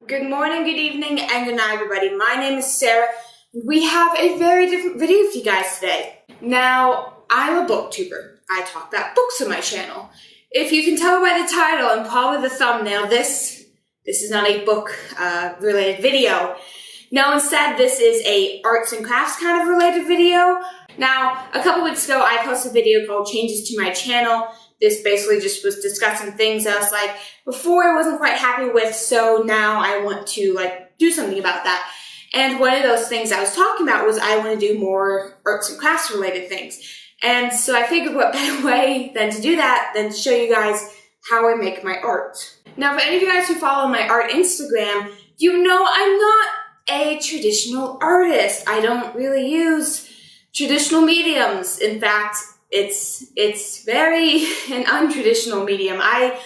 Good morning, good evening, and good night, everybody. My name is Sarah. We have a very different video for you guys today. Now, I'm a booktuber. I talk about books on my channel. If you can tell by the title and probably the thumbnail, this is not a book-related video. No, instead, this is a arts and crafts kind of related video. Now, a couple weeks ago, I posted a video called Changes to My Channel. This basically just was discussing things I was like, before I wasn't quite happy with, so now I want to do something about that. And one of those things I was talking about was I want to do more arts and crafts related things. And so I figured what better way than to do that than to show you guys how I make my art. Now, for any of you guys who follow my art Instagram, you know I'm not a traditional artist. I don't really use traditional mediums. In fact, it's very an untraditional medium. I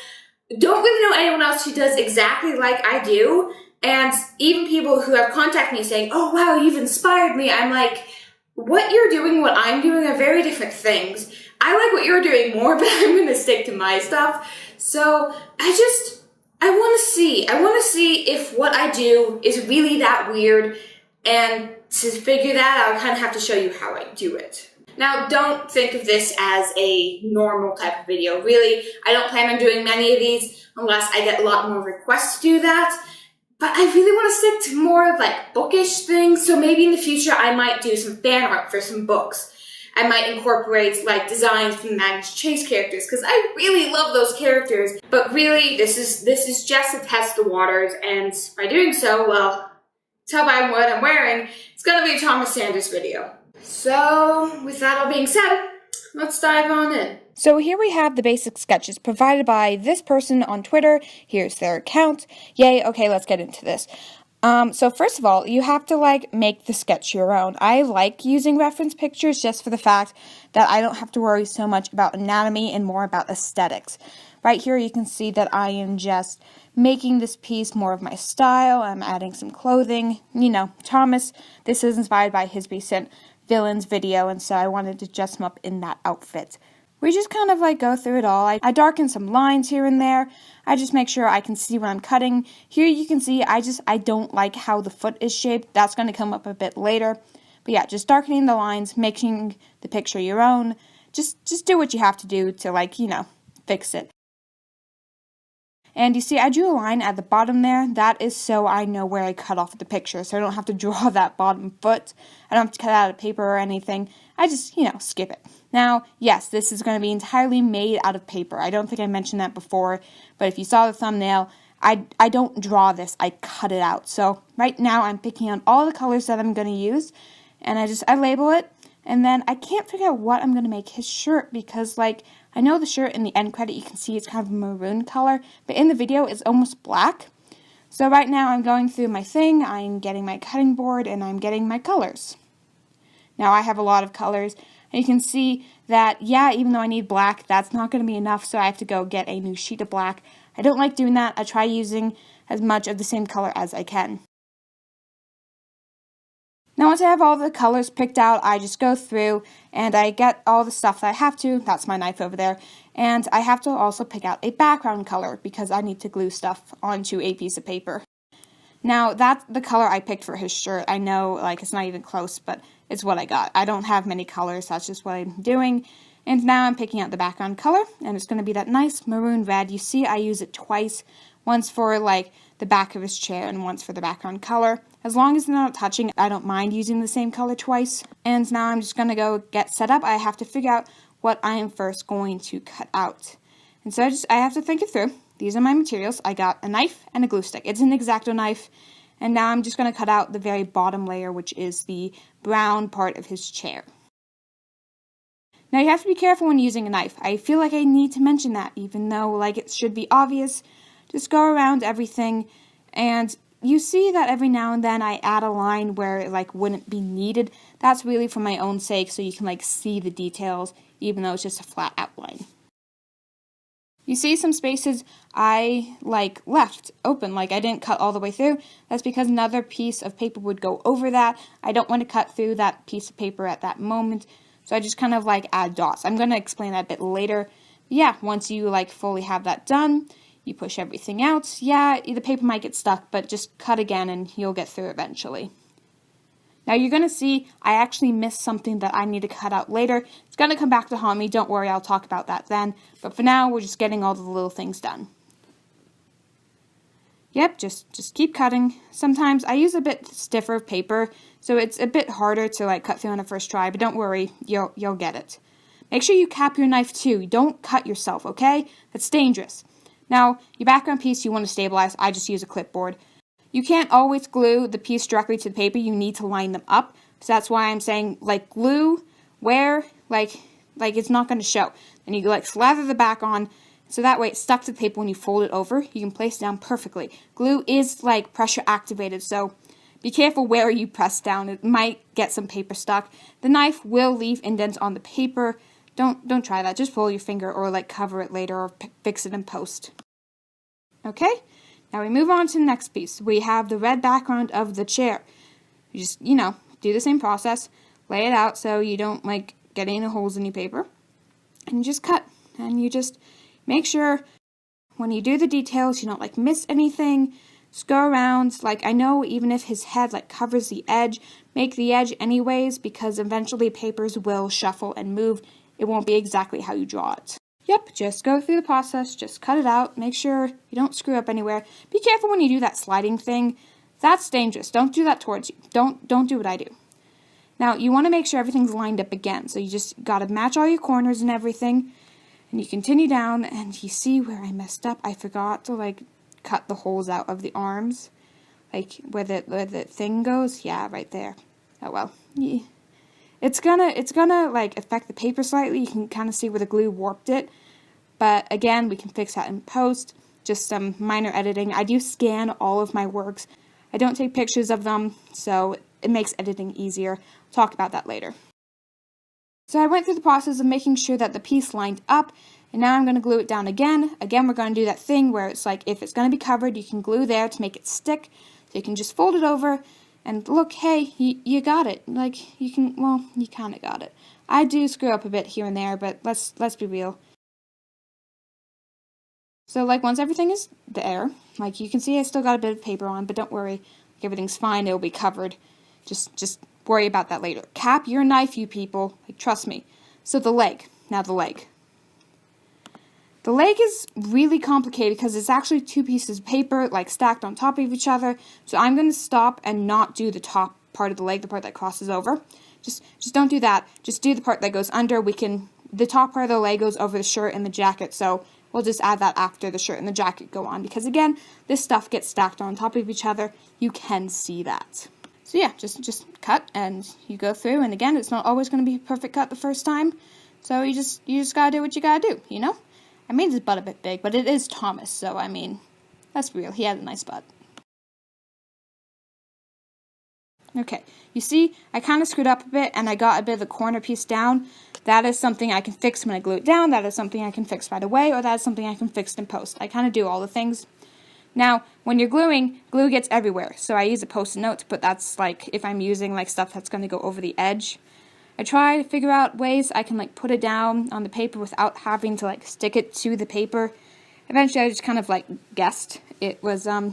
don't really know anyone else who does exactly like I do, and even people who have contacted me saying, oh wow, you've inspired me, I'm like, what you're doing and what I'm doing are very different things. I like what you're doing more, but I'm going to stick to my stuff. So I want to see if what I do is really that weird, and to figure that out, I kind of have to show you how I do it. Now, don't think of this as a normal type of video. Really, I don't plan on doing many of these unless I get a lot more requests to do that. But I really want to stick to more of bookish things, so maybe in the future I might do some fan art for some books. I might incorporate designs from the Magnus Chase characters, because I really love those characters. But really, this is just to test the waters, and by doing so, well, tell by what I'm wearing, it's gonna be a Thomas Sanders video. So, with that all being said, let's dive on in. So here we have the basic sketches provided by this person on Twitter. Here's their account. Yay, okay, let's get into this. So first of all, you have to make the sketch your own. I like using reference pictures just for the fact that I don't have to worry so much about anatomy and more about aesthetics. Right here you can see that I am just making this piece more of my style. I'm adding some clothing. You know, Thomas, this is inspired by his recent Villains video, and so I wanted to dress him up in that outfit. We just kind of go through it all. I darken some lines here and there. I just make sure I can see what I'm cutting. Here you can see I don't like how the foot is shaped. That's going to come up a bit later. But yeah, just darkening the lines, making the picture your own. Just do what you have to do to fix it. And you see, I drew a line at the bottom there. That is so I know where I cut off the picture, so I don't have to draw that bottom foot. I don't have to cut out of paper or anything. I just, skip it. Now, yes, this is going to be entirely made out of paper. I don't think I mentioned that before, but if you saw the thumbnail, I don't draw this, I cut it out. So right now I'm picking out all the colors that I'm going to use, and I label it, and then I can't figure out what I'm going to make his shirt, because I know the shirt in the end credit, you can see it's kind of a maroon color, but in the video it's almost black. So right now I'm going through my thing, I'm getting my cutting board, and I'm getting my colors. Now I have a lot of colors, and you can see that, yeah, even though I need black, that's not going to be enough, so I have to go get a new sheet of black. I don't like doing that. I try using as much of the same color as I can. Now once I have all the colors picked out, I just go through and I get all the stuff that I have to. That's my knife over there. And I have to also pick out a background color because I need to glue stuff onto a piece of paper. Now that's the color I picked for his shirt. I know it's not even close, but it's what I got. I don't have many colors, that's just what I'm doing. And now I'm picking out the background color, and it's going to be that nice maroon red. You see I use it twice, once for the back of his chair and once for the background color. As long as they're not touching, I don't mind using the same color twice. And now I'm just going to go get set up. I have to figure out what I am first going to cut out. And so I have to think it through. These are my materials. I got a knife and a glue stick. It's an X-Acto knife. And now I'm just going to cut out the very bottom layer, which is the brown part of his chair. Now you have to be careful when using a knife. I feel like I need to mention that, even though it should be obvious. Just go around everything, and you see that every now and then I add a line where it wouldn't be needed. That's really for my own sake, so you can see the details, even though it's just a flat outline. You see some spaces I left open, I didn't cut all the way through. That's because another piece of paper would go over that. I don't want to cut through that piece of paper at that moment, so I just kind of add dots. I'm going to explain that a bit later. But yeah, once you fully have that done, You push everything out. Yeah, the paper might get stuck, but just cut again and you'll get through eventually. Now you're going to see I actually missed something that I need to cut out later. It's going to come back to haunt me. Don't worry, I'll talk about that then. But for now, we're just getting all the little things done. Yep, just keep cutting. Sometimes I use a bit stiffer paper, so it's a bit harder to like cut through on the first try, but don't worry, you'll get it. Make sure you cap your knife too. Don't cut yourself, okay? That's dangerous. Now, your background piece you want to stabilize. I just use a clipboard. You can't always glue the piece directly to the paper. You need to line them up. So that's why I'm saying like glue where like it's not going to show. Then you like slather the back on. So that way it's stuck to the paper when you fold it over. You can place it down perfectly. Glue is like pressure activated, so be careful where you press down. It might get some paper stuck. The knife will leave indents on the paper. Don't try that. Just pull your finger or like cover it later or fix it in post. Okay, now we move on to the next piece. We have the red background of the chair. You just, do the same process. Lay it out so you don't like get any holes in your paper. And you just cut. And you just make sure when you do the details, you don't like miss anything. Just go around, like I know even if his head like covers the edge, make the edge anyways because eventually papers will shuffle and move. It won't be exactly how you draw it. Yep, just go through the process, just cut it out, make sure you don't screw up anywhere. Be careful when you do that sliding thing. That's dangerous. Don't do that towards you. Don't do what I do. Now, you want to make sure everything's lined up again. So you just got to match all your corners and everything. And you continue down and you see where I messed up. I forgot to like cut the holes out of the arms. Like where the thing goes. Yeah, right there. Oh well. Yeah. It's gonna like affect the paper slightly. You can kind of see where the glue warped it. But again, we can fix that in post. Just some minor editing. I do scan all of my works. I don't take pictures of them, so it makes editing easier. I'll talk about that later. So I went through the process of making sure that the piece lined up, and now I'm going to glue it down again. Again, we're going to do that thing where it's like if it's going to be covered, you can glue there to make it stick. So you can just fold it over, and look, hey, you got it. Like, you kind of got it. I do screw up a bit here and there, but let's be real. So, like, once everything is there, like, you can see I still got a bit of paper on, but don't worry. Like, everything's fine. It'll be covered. Just worry about that later. Cap your knife, you people. Like, trust me. So, the leg. Now, the leg. The leg is really complicated because it's actually two pieces of paper, like, stacked on top of each other. So, I'm going to stop and not do the top part of the leg, the part that crosses over. Just don't do that. Just do the part that goes under. The top part of the leg goes over the shirt and the jacket, so we'll just add that after the shirt and the jacket go on, because again, this stuff gets stacked on top of each other. You can see that. So yeah, just cut and you go through, and again, it's not always going to be a perfect cut the first time, so you just gotta do what you gotta do, you know? I made his butt a bit big, but it is Thomas, so I mean, that's real. He had a nice butt. Okay, you see, I kind of screwed up a bit, and I got a bit of the corner piece down. That is something I can fix when I glue it down. That is something I can fix right away, or that is something I can fix in post. I kind of do all the things. Now, when you're gluing, glue gets everywhere, so I use a post-it note, but that's like if I'm using like stuff that's going to go over the edge. I try to figure out ways I can like put it down on the paper without having to like stick it to the paper. Eventually, I just kind of like guessed. It was, I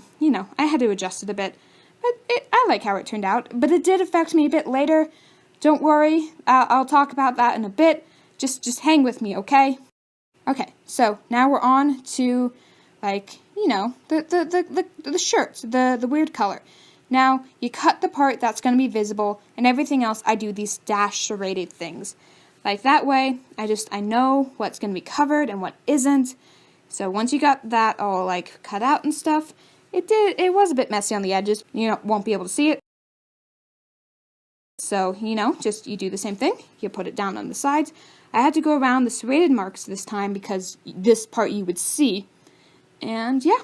had to adjust it a bit. But I like how it turned out. But it did affect me a bit later. Don't worry, I'll talk about that in a bit. Just hang with me, okay? Okay, so now we're on to, like, the shirt, the weird color. Now, you cut the part that's going to be visible, and everything else, I do these dash serrated things. Like, that way, I know what's going to be covered and what isn't. So once you got that all, like, cut out and stuff, it was a bit messy on the edges. You won't be able to see it. So, just you do the same thing. You put it down on the sides. I had to go around the serrated marks this time because this part you would see. And yeah.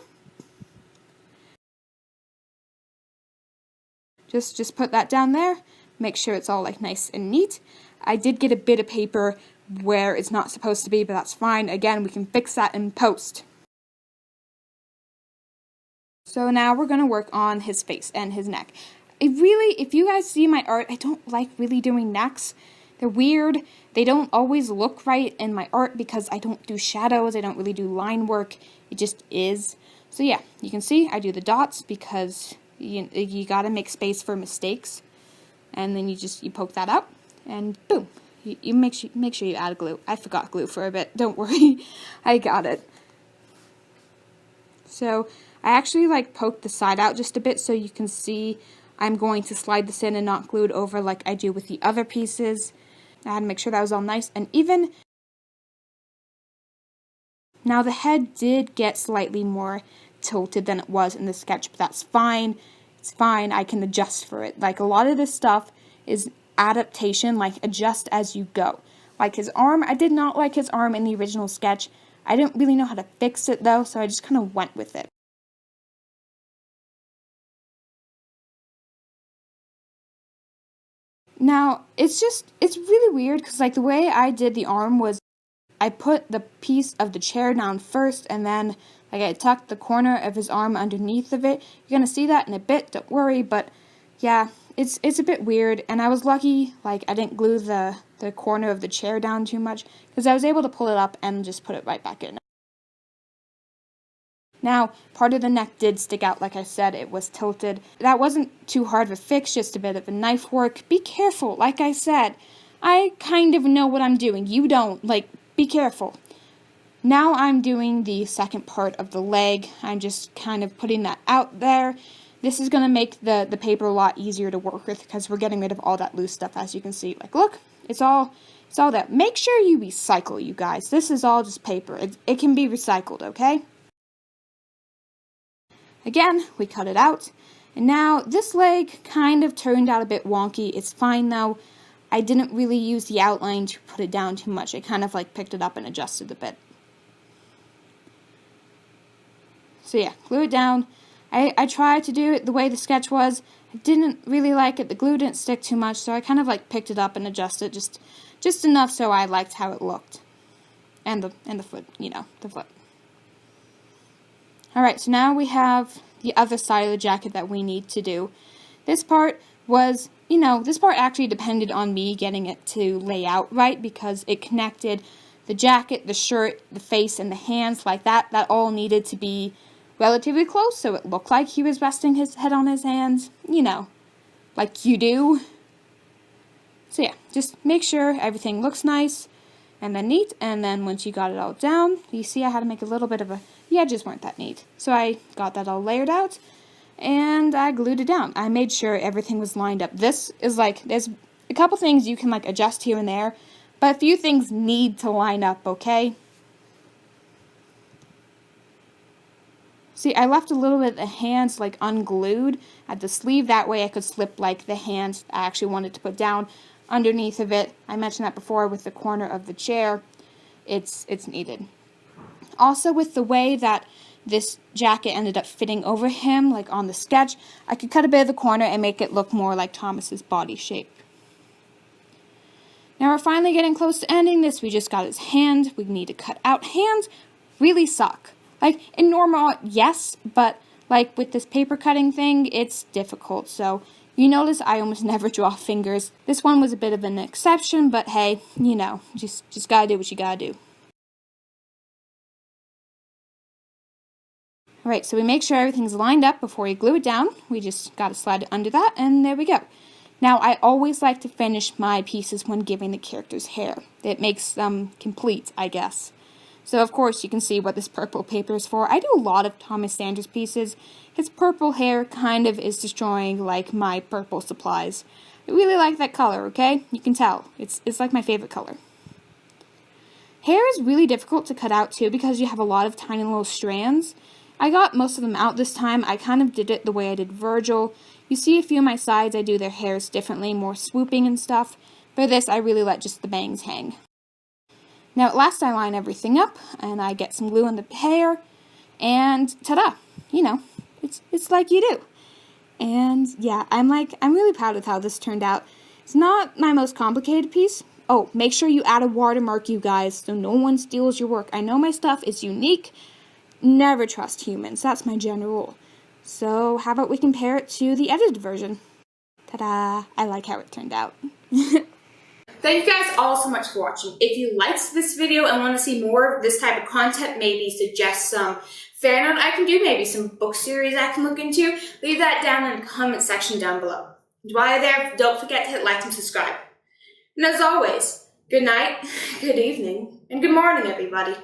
Just put that down there. Make sure it's all like nice and neat. I did get a bit of paper where it's not supposed to be, but that's fine. Again, we can fix that in post. So now we're going to work on his face and his neck. If you guys see my art, I don't like really doing necks. They're weird. They don't always look right in my art because I don't do shadows. I don't really do line work. It just is. So yeah, you can see I do the dots because you gotta make space for mistakes. And then you poke that out and boom. You make sure you add glue. I forgot glue for a bit. Don't worry. I got it. So I actually like poked the side out just a bit so you can see I'm going to slide this in and not glue it over like I do with the other pieces. I had to make sure that was all nice and even. Now the head did get slightly more tilted than it was in the sketch, but that's fine. It's fine. I can adjust for it. Like a lot of this stuff is adaptation, like adjust as you go. Like his arm, I did not like his arm in the original sketch. I didn't really know how to fix it though, so I just kind of went with it. Now, it's really weird because like the way I did the arm was I put the piece of the chair down first and then like I tucked the corner of his arm underneath of it. You're going to see that in a bit, don't worry, but yeah, it's a bit weird and I was lucky like I didn't glue the corner of the chair down too much because I was able to pull it up and just put it right back in. Now, part of the neck did stick out, like I said, it was tilted. That wasn't too hard of a fix, just a bit of a knife work. Be careful, like I said. I kind of know what I'm doing. You don't. Like, be careful. Now I'm doing the second part of the leg. I'm just kind of putting that out there. This is going to make the paper a lot easier to work with because we're getting rid of all that loose stuff, as you can see. Like, look, it's all that. Make sure you recycle, you guys. This is all just paper. It can be recycled, okay? Again, we cut it out, and now this leg kind of turned out a bit wonky. It's fine though. I didn't really use the outline to put it down too much. I kind of like picked it up and adjusted a bit. So yeah, glue it down. I tried to do it the way the sketch was. I didn't really like it. The glue didn't stick too much, so I kind of like picked it up and adjusted just enough so I liked how it looked. And the foot, the foot. Alright, so now we have the other side of the jacket that we need to do. This part was, this part actually depended on me getting it to lay out right because it connected the jacket, the shirt, the face, and the hands like that. That all needed to be relatively close so it looked like he was resting his head on his hands, like you do. So yeah, just make sure everything looks nice and then neat, and then once you got it all down, you see I had to make a little bit of the edges weren't that neat. So I got that all layered out, and I glued it down. I made sure everything was lined up. This is like, there's a couple things you can like adjust here and there, but a few things need to line up, okay? See, I left a little bit of the hands like unglued at the sleeve. That way I could slip like the hands I actually wanted to put down underneath of it. I mentioned that before with the corner of the chair. It's needed. Also, with the way that this jacket ended up fitting over him, like on the sketch, I could cut a bit of the corner and make it look more like Thomas's body shape. Now we're finally getting close to ending this. We just got his hand. We need to cut out. Hands really suck. Like, in normal art, yes, but like with this paper cutting thing, it's difficult. So you notice I almost never draw fingers. This one was a bit of an exception, but hey, just gotta do what you gotta do. Alright, so we make sure everything's lined up before we glue it down. We just gotta slide it under that, and there we go. Now, I always like to finish my pieces when giving the characters hair. It makes them complete, I guess. So, of course, you can see what this purple paper is for. I do a lot of Thomas Sanders pieces. His purple hair kind of is destroying, like, my purple supplies. I really like that color, okay? You can tell. It's like my favorite color. Hair is really difficult to cut out, too, because you have a lot of tiny little strands. I got most of them out this time. I kind of did it the way I did Virgil. You see a few of my sides, I do their hairs differently, more swooping and stuff. For this, I really let just the bangs hang. Now at last I line everything up, and I get some glue in the hair, and ta-da! It's like you do. And yeah, I'm really proud of how this turned out. It's not my most complicated piece. Oh, make sure you add a watermark, you guys, so no one steals your work. I know my stuff is unique. Never trust humans. That's my general rule. So how about we compare it to the edited version? Ta-da! I like how it turned out. Thank you guys all so much for watching. If you liked this video and want to see more of this type of content, maybe suggest some fan art I can do, maybe some book series I can look into, leave that down in the comment section down below. And while you're there, don't forget to hit like and subscribe. And as always, good night, good evening, and good morning, everybody.